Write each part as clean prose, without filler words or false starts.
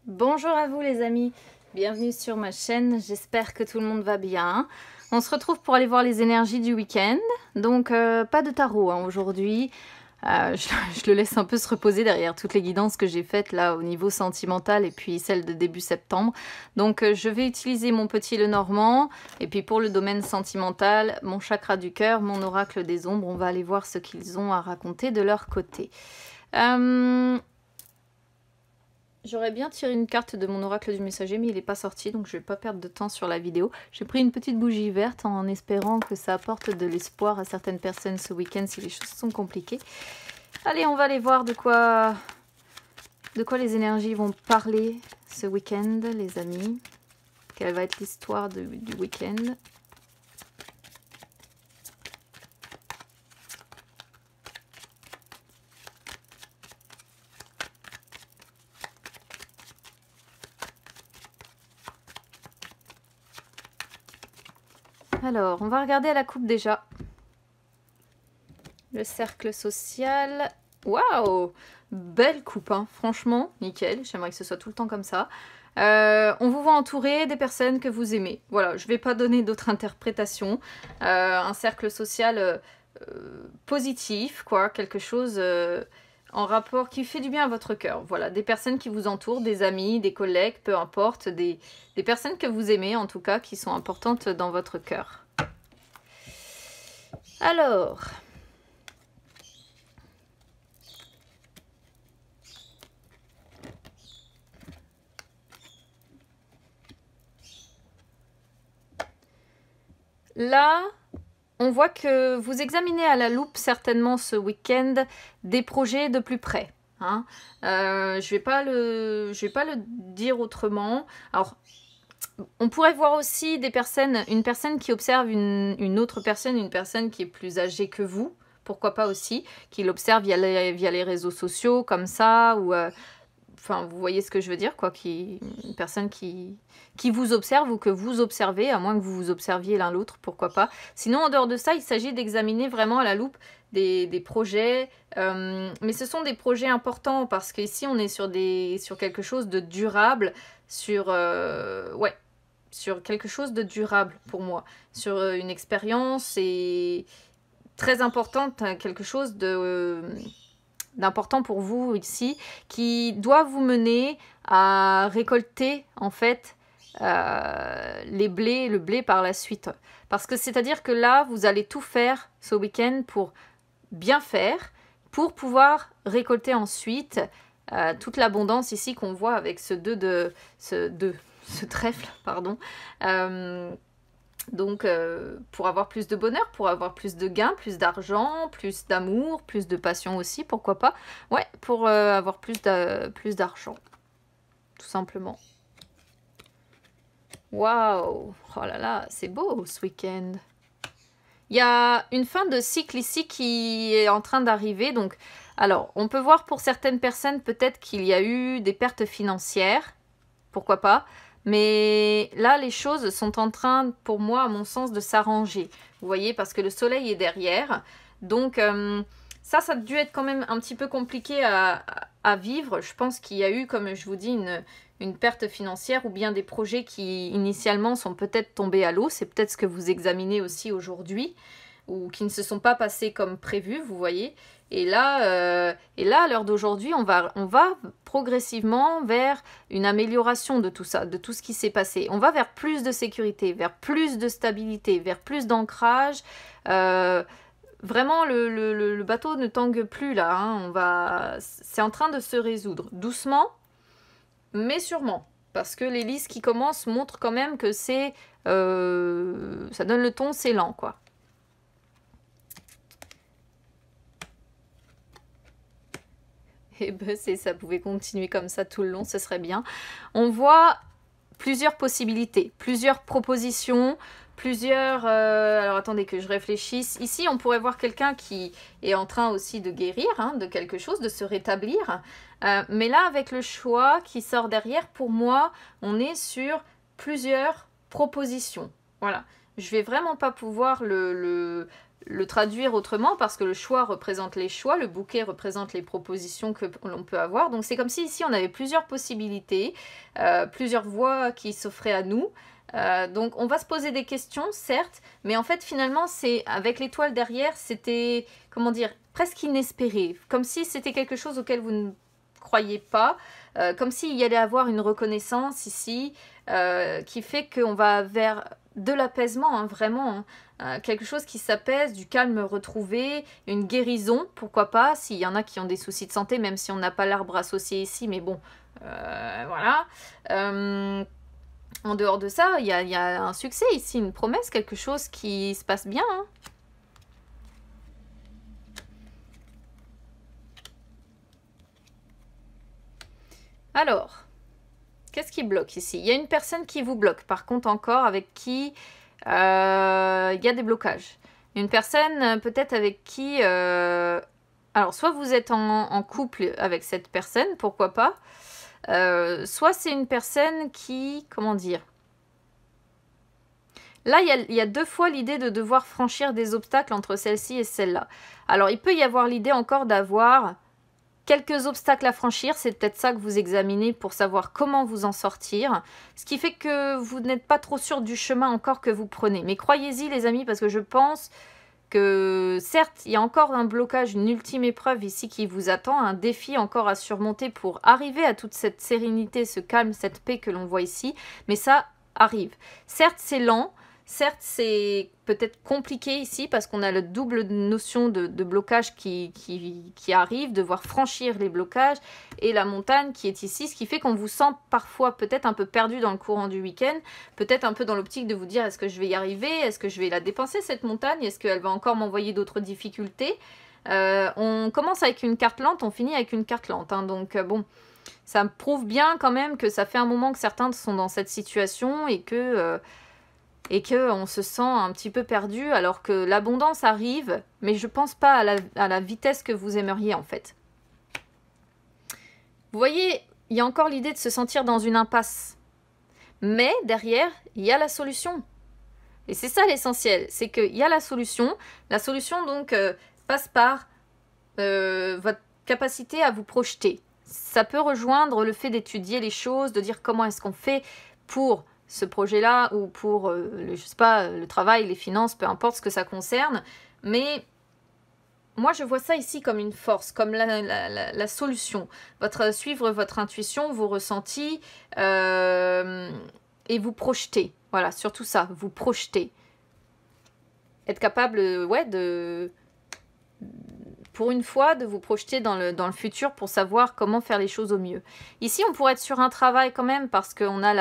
Bonjour à vous les amis, bienvenue sur ma chaîne, j'espère que tout le monde va bien. On se retrouve pour aller voir les énergies du week-end, donc pas de tarot hein, aujourd'hui. Je le laisse un peu se reposer derrière toutes les guidances que j'ai faites là au niveau sentimental et puis celle de début septembre. Donc je vais utiliser mon petit Lenormand et puis pour le domaine sentimental, mon chakra du cœur, mon oracle des ombres, on va aller voir ce qu'ils ont à raconter de leur côté. J'aurais bien tiré une carte de mon oracle du messager, mais il n'est pas sorti, donc je ne vais pas perdre de temps sur la vidéo. J'ai pris une petite bougie verte en espérant que ça apporte de l'espoir à certaines personnes ce week-end si les choses sont compliquées. Allez, on va aller voir de quoi les énergies vont parler ce week-end, les amis. Quelle va être l'histoire du week-end. Alors, on va regarder à la coupe déjà. Le cercle social. Waouh! Belle coupe, hein. Franchement, nickel. J'aimerais que ce soit tout le temps comme ça. On vous voit entouré des personnes que vous aimez. Voilà, je ne vais pas donner d'autres interprétations. Un cercle social positif, quoi. Quelque chose en rapport qui fait du bien à votre cœur. Voilà, des personnes qui vous entourent, des amis, des collègues, peu importe. Des personnes que vous aimez, en tout cas, qui sont importantes dans votre cœur. Alors... Là, on voit que vous examinez à la loupe certainement ce week-end des projets de plus près. Hein. Je vais pas le dire autrement. Alors, on pourrait voir aussi des personnes, une personne qui observe une autre personne, une personne qui est plus âgée que vous. Pourquoi pas aussi, qui l'observe via les réseaux sociaux comme ça, ou... Enfin, vous voyez ce que je veux dire, quoi, une personne qui vous observe ou que vous observez, à moins que vous vous observiez l'un l'autre, pourquoi pas. Sinon, en dehors de ça, il s'agit d'examiner vraiment à la loupe des projets, mais ce sont des projets importants parce qu'ici, on est sur quelque chose de durable, sur quelque chose de durable pour moi, sur une expérience et très importante, quelque chose d'important pour vous ici, qui doit vous mener à récolter en fait le blé par la suite. Parce que c'est-à-dire que là, vous allez tout faire ce week-end pour bien faire, pour pouvoir récolter ensuite toute l'abondance ici qu'on voit avec ce trèfle, pardon. Donc, pour avoir plus de bonheur, pour avoir plus de gains, plus d'argent, plus d'amour, plus de passion aussi, pourquoi pas. Ouais, pour avoir plus d'argent, tout simplement. Waouh! Oh là là, c'est beau ce week-end. Il y a une fin de cycle ici qui est en train d'arriver. Donc, alors, on peut voir pour certaines personnes peut-être qu'il y a eu des pertes financières. Pourquoi pas? Mais là, les choses sont en train, pour moi, à mon sens, de s'arranger. Vous voyez, parce que le soleil est derrière. Donc, ça a dû être quand même un petit peu compliqué à vivre. Je pense qu'il y a eu, comme je vous dis, une perte financière ou bien des projets qui, initialement, sont peut-être tombés à l'eau. C'est peut-être ce que vous examinez aussi aujourd'hui ou qui ne se sont pas passés comme prévu, vous voyez. Et là, à l'heure d'aujourd'hui, on va progressivement vers une amélioration de tout ça, de tout ce qui s'est passé. On va vers plus de sécurité, vers plus de stabilité, vers plus d'ancrage. Vraiment, le bateau ne tangue plus là. Hein. C'est en train de se résoudre, doucement, mais sûrement. Parce que l'hélice qui commence montre quand même que c'est... ça donne le ton, c'est lent, quoi. Et ben, ça pouvait continuer comme ça tout le long, ce serait bien. On voit plusieurs possibilités, plusieurs propositions, plusieurs... alors attendez que je réfléchisse. Ici, on pourrait voir quelqu'un qui est en train aussi de guérir, hein, de quelque chose, de se rétablir. Mais là, avec le choix qui sort derrière, pour moi, on est sur plusieurs propositions. Voilà. Je vais vraiment pas pouvoir le traduire autrement parce que le choix représente les choix, le bouquet représente les propositions que l'on peut avoir. Donc c'est comme si ici on avait plusieurs possibilités, plusieurs voies qui s'offraient à nous. Donc on va se poser des questions, certes, mais en fait finalement c'est avec l'étoile derrière, c'était, comment dire, presque inespéré, comme si c'était quelque chose auquel vous ne croyez pas, comme s'il y allait avoir une reconnaissance ici, qui fait qu'on va vers de l'apaisement, hein, vraiment, hein, quelque chose qui s'apaise, du calme retrouvé, une guérison, pourquoi pas, s'il y en a qui ont des soucis de santé, même si on n'a pas l'arbre associé ici, mais bon, voilà. En dehors de ça, il y a un succès ici, une promesse, quelque chose qui se passe bien, hein. Alors, qu'est-ce qui bloque ici? Il y a une personne qui vous bloque, par contre encore, avec qui il y a des blocages. Une personne peut-être avec qui... alors, soit vous êtes en couple avec cette personne, pourquoi pas. Soit c'est une personne qui... Comment dire? Là, il y a deux fois l'idée de devoir franchir des obstacles entre celle-ci et celle-là. Alors, il peut y avoir l'idée encore d'avoir... quelques obstacles à franchir, c'est peut-être ça que vous examinez pour savoir comment vous en sortir. Ce qui fait que vous n'êtes pas trop sûr du chemin encore que vous prenez. Mais croyez-y les amis, parce que je pense que certes, il y a encore un blocage, une ultime épreuve ici qui vous attend, un défi encore à surmonter pour arriver à toute cette sérénité, ce calme, cette paix que l'on voit ici. Mais ça arrive. Certes, c'est lent. Certes, c'est peut-être compliqué ici parce qu'on a la double notion de blocage qui arrive, devoir franchir les blocages et la montagne qui est ici, ce qui fait qu'on vous sent parfois peut-être un peu perdu dans le courant du week-end, peut-être un peu dans l'optique de vous dire est-ce que je vais y arriver, est-ce que je vais la dépenser cette montagne, est-ce qu'elle va encore m'envoyer d'autres difficultés. On commence avec une carte lente, on finit avec une carte lente, hein, donc bon, ça me prouve bien quand même que ça fait un moment que certains sont dans cette situation et que on se sent un petit peu perdu alors que l'abondance arrive, mais je pense pas à la vitesse que vous aimeriez en fait. Vous voyez, il y a encore l'idée de se sentir dans une impasse. Mais derrière, il y a la solution. Et c'est ça l'essentiel, c'est qu'il y a la solution. La solution donc passe par votre capacité à vous projeter. Ça peut rejoindre le fait d'étudier les choses, de dire comment est-ce qu'on fait pour ce projet-là ou pour, je sais pas, le travail, les finances, peu importe ce que ça concerne. Mais moi, je vois ça ici comme une force, comme la solution. Suivre votre intuition, vos ressentis et vous projeter. Voilà, surtout ça, vous projeter. Être capable, ouais, pour une fois, de vous projeter dans le futur pour savoir comment faire les choses au mieux. Ici, on pourrait être sur un travail quand même parce qu'on a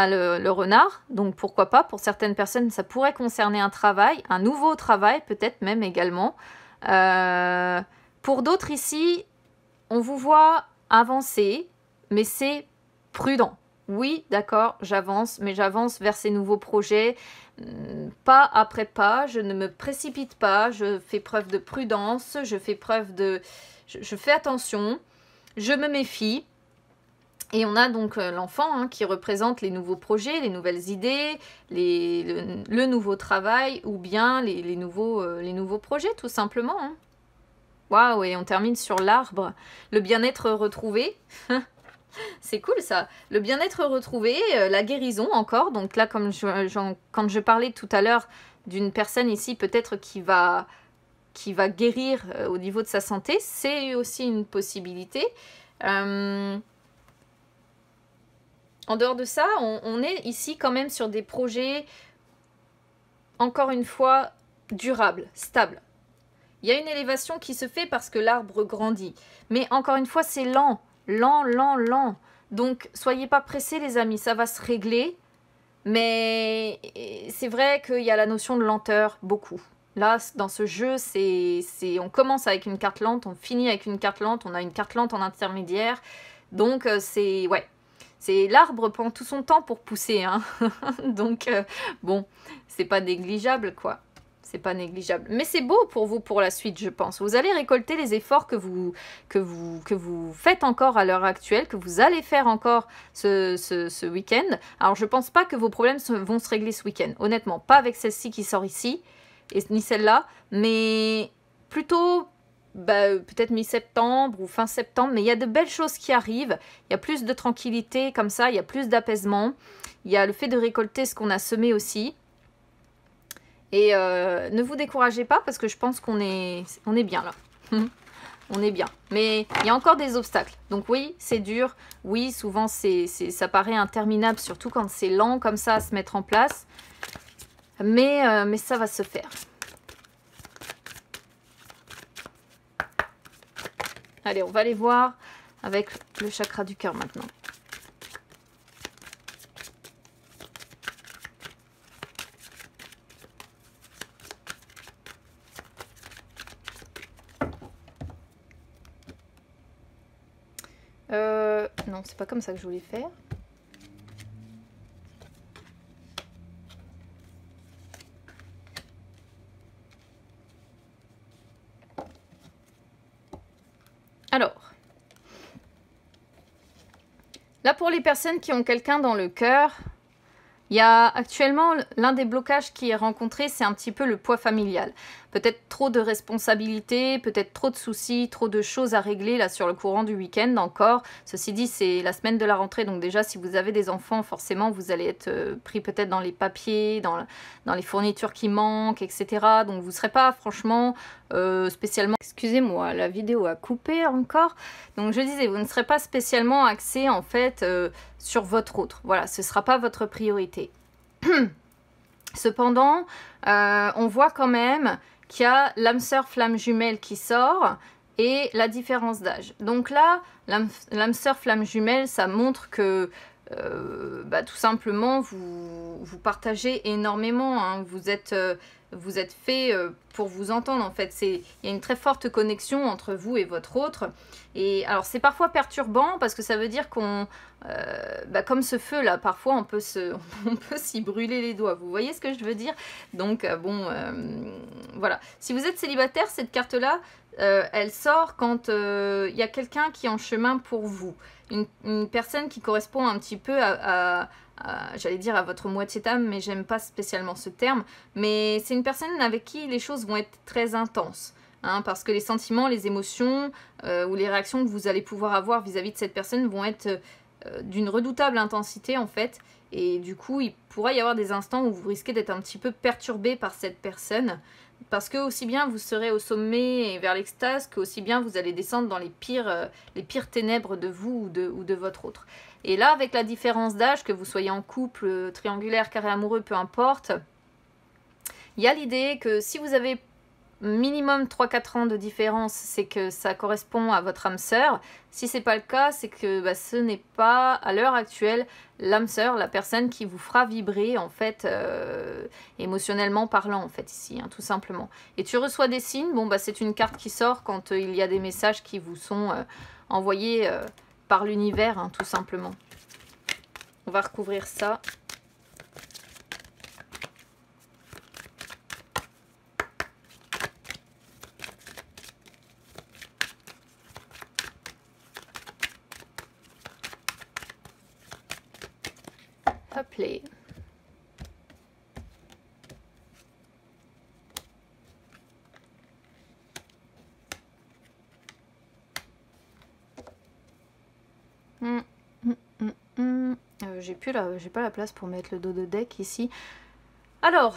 le renard, donc pourquoi pas, pour certaines personnes, ça pourrait concerner un travail, un nouveau travail peut-être même également. Pour d'autres ici, on vous voit avancer, mais c'est prudent. Oui, d'accord, j'avance, mais j'avance vers ces nouveaux projets, pas après pas, je ne me précipite pas, je fais preuve de prudence, je fais preuve de... Je fais attention, je me méfie. Et on a donc l'enfant hein, qui représente les nouveaux projets, les nouvelles idées, le nouveau travail ou bien les nouveaux projets tout simplement. Hein. Waouh, et on termine sur l'arbre. Le bien-être retrouvé. C'est cool ça. Le bien-être retrouvé, la guérison encore. Donc là, quand je parlais tout à l'heure d'une personne ici peut-être qui va guérir au niveau de sa santé, c'est aussi une possibilité. En dehors de ça, on est ici quand même sur des projets, encore une fois, durables, stables. Il y a une élévation qui se fait parce que l'arbre grandit. Mais encore une fois, c'est lent, lent, lent, lent. Donc, soyez pas pressés les amis, ça va se régler. Mais c'est vrai qu'il y a la notion de lenteur, beaucoup. Là, dans ce jeu, on commence avec une carte lente, on finit avec une carte lente, on a une carte lente en intermédiaire. Donc, ouais. L'arbre prend tout son temps pour pousser, hein. Donc, bon, c'est pas négligeable, quoi. C'est pas négligeable. Mais c'est beau pour vous pour la suite, je pense. Vous allez récolter les efforts que vous faites encore à l'heure actuelle, que vous allez faire encore ce week-end. Alors, je pense pas que vos problèmes vont se régler ce week-end. Honnêtement, pas avec celle-ci qui sort ici. ni celle-là, mais plutôt peut-être mi-septembre ou fin septembre, mais il y a de belles choses qui arrivent, il y a plus de tranquillité comme ça, il y a plus d'apaisement, il y a le fait de récolter ce qu'on a semé aussi. Et ne vous découragez pas parce que je pense qu'on est bien là. On est bien. Mais il y a encore des obstacles. Donc oui, c'est dur. Oui, souvent ça paraît interminable, surtout quand c'est lent comme ça à se mettre en place. Mais ça va se faire. Allez, on va aller voir avec le chakra du cœur maintenant. Non, c'est pas comme ça que je voulais faire. Alors, là pour les personnes qui ont quelqu'un dans le cœur, il y a actuellement l'un des blocages qui est rencontré, c'est un petit peu le poids familial. Peut-être trop de responsabilités, peut-être trop de soucis, trop de choses à régler là sur le courant du week-end encore. Ceci dit, c'est la semaine de la rentrée, donc déjà si vous avez des enfants, forcément vous allez être pris peut-être dans les papiers, dans les fournitures qui manquent, etc. Donc vous ne serez pas franchement spécialement... Excusez-moi, la vidéo a coupé encore. Donc je disais, vous ne serez pas spécialement axé en fait sur votre autre. Voilà, ce ne sera pas votre priorité. Cependant, on voit quand même qu'il y a l'âme sœur flamme jumelle qui sort et la différence d'âge. Donc là, l'âme sœur flamme jumelle, ça montre que tout simplement, vous partagez énormément. Hein. Vous êtes fait pour vous entendre en fait. Il y a une très forte connexion entre vous et votre autre. Et alors c'est parfois perturbant parce que ça veut dire qu'on... comme ce feu là, parfois on peut s'y brûler les doigts. Vous voyez ce que je veux dire? Donc voilà. Si vous êtes célibataire, cette carte là, elle sort quand il y a quelqu'un qui est en chemin pour vous. Une personne qui correspond un petit peu j'allais dire à votre moitié d'âme, mais j'aime pas spécialement ce terme, mais c'est une personne avec qui les choses vont être très intenses, hein, parce que les sentiments, les émotions ou les réactions que vous allez pouvoir avoir vis-à-vis de cette personne vont être d'une redoutable intensité en fait, et du coup il pourra y avoir des instants où vous risquez d'être un petit peu perturbé par cette personne, parce que aussi bien vous serez au sommet et vers l'extase, que aussi bien vous allez descendre dans les pires ténèbres de vous ou de votre autre. Et là, avec la différence d'âge, que vous soyez en couple, triangulaire, carré amoureux, peu importe, il y a l'idée que si vous avez minimum 3-4 ans de différence, c'est que ça correspond à votre âme sœur. Si ce n'est pas le cas, c'est que ce n'est pas, à l'heure actuelle, l'âme sœur, la personne qui vous fera vibrer, en fait, émotionnellement parlant, en fait, ici, hein, tout simplement. Et tu reçois des signes, bon, c'est une carte qui sort quand il y a des messages qui vous sont envoyés par l'univers, hein, tout simplement. On va recouvrir ça. Appeler. J'ai pas la place pour mettre le dos de deck ici. Alors,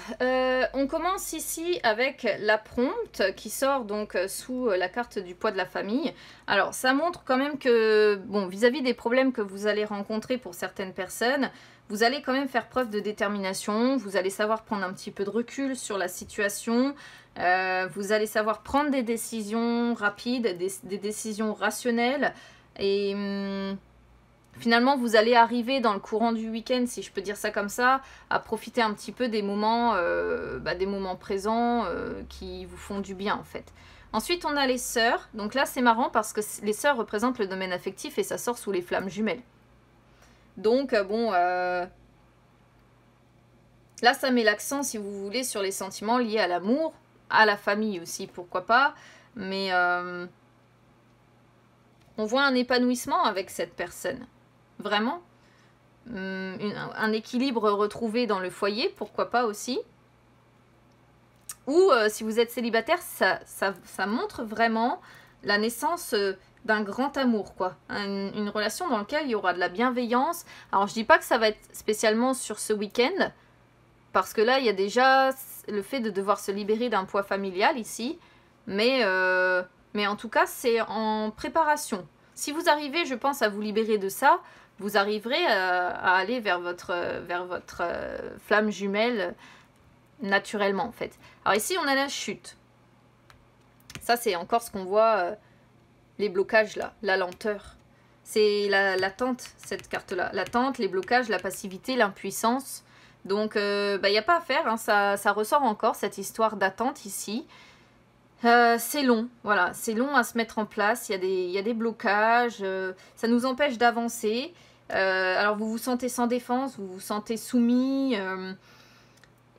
on commence ici avec la prompte qui sort donc sous la carte du poids de la famille. Alors, ça montre quand même que, bon, vis-à-vis des problèmes que vous allez rencontrer pour certaines personnes, vous allez quand même faire preuve de détermination, vous allez savoir prendre un petit peu de recul sur la situation, vous allez savoir prendre des décisions rapides, des décisions rationnelles, et finalement, vous allez arriver dans le courant du week-end, si je peux dire ça comme ça, à profiter un petit peu des moments présents qui vous font du bien en fait. Ensuite, on a les sœurs. Donc là, c'est marrant parce que les sœurs représentent le domaine affectif et ça sort sous les flammes jumelles. Donc, là, ça met l'accent, si vous voulez, sur les sentiments liés à l'amour, à la famille aussi, pourquoi pas. Mais on voit un épanouissement avec cette personne. Vraiment. Un équilibre retrouvé dans le foyer, pourquoi pas aussi. Ou si vous êtes célibataire, ça montre vraiment la naissance d'un grand amour, quoi. Une relation dans laquelle il y aura de la bienveillance. Alors, je dis pas que ça va être spécialement sur ce week-end, parce que là, il y a déjà le fait de devoir se libérer d'un poids familial ici. Mais en tout cas, c'est en préparation. Si vous arrivez, je pense, à vous libérer de ça, vous arriverez à aller vers votre flamme jumelle naturellement, en fait. Alors ici, on a la chute. Ça, c'est encore ce qu'on voit, les blocages, là, la lenteur. C'est l'attente, cette carte-là. L'attente, les blocages, la passivité, l'impuissance. Donc, il n'y a pas à faire, hein, ça ressort encore, cette histoire d'attente ici. C'est long, voilà, c'est long à se mettre en place, il y a des blocages, ça nous empêche d'avancer. Alors vous vous sentez sans défense, vous vous sentez soumis,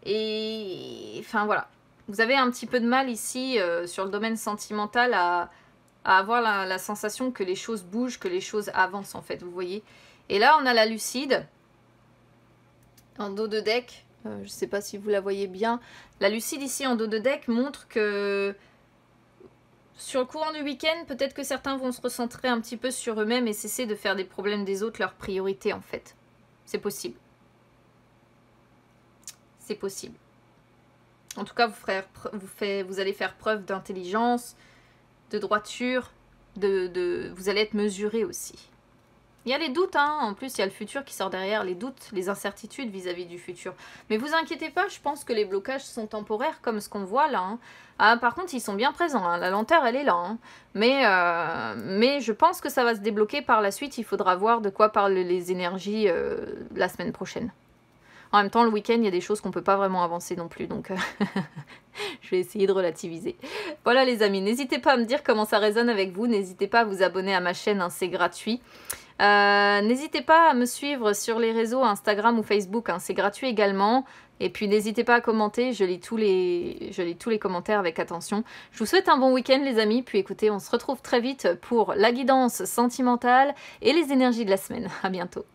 et enfin voilà. Vous avez un petit peu de mal ici sur le domaine sentimental à avoir la sensation que les choses bougent, que les choses avancent en fait, vous voyez. Et là on a la lucide, en dos de deck. Je ne sais pas si vous la voyez bien. La lucide ici en dos de deck montre que sur le courant du week-end, peut-être que certains vont se recentrer un petit peu sur eux-mêmes et cesser de faire des problèmes des autres leur priorité en fait. C'est possible. C'est possible. En tout cas, vous allez faire preuve d'intelligence, de droiture, vous allez être mesuré aussi. Il y a les doutes, hein. En plus il y a le futur qui sort derrière, les doutes, les incertitudes vis-à-vis du futur. Mais vous inquiétez pas, je pense que les blocages sont temporaires comme ce qu'on voit là. Hein. Ah, par contre, ils sont bien présents, hein. La lenteur elle est là. Hein. Mais je pense que ça va se débloquer par la suite, il faudra voir de quoi parlent les énergies la semaine prochaine. En même temps, le week-end, il y a des choses qu'on ne peut pas vraiment avancer non plus, donc je vais essayer de relativiser. Voilà les amis, n'hésitez pas à me dire comment ça résonne avec vous, n'hésitez pas à vous abonner à ma chaîne, hein, c'est gratuit. N'hésitez pas à me suivre sur les réseaux Instagram ou Facebook, hein, c'est gratuit également. Et puis n'hésitez pas à commenter, je lis tous les commentaires avec attention. Je vous souhaite un bon week-end les amis, puis écoutez, on se retrouve très vite pour la guidance sentimentale et les énergies de la semaine. À bientôt.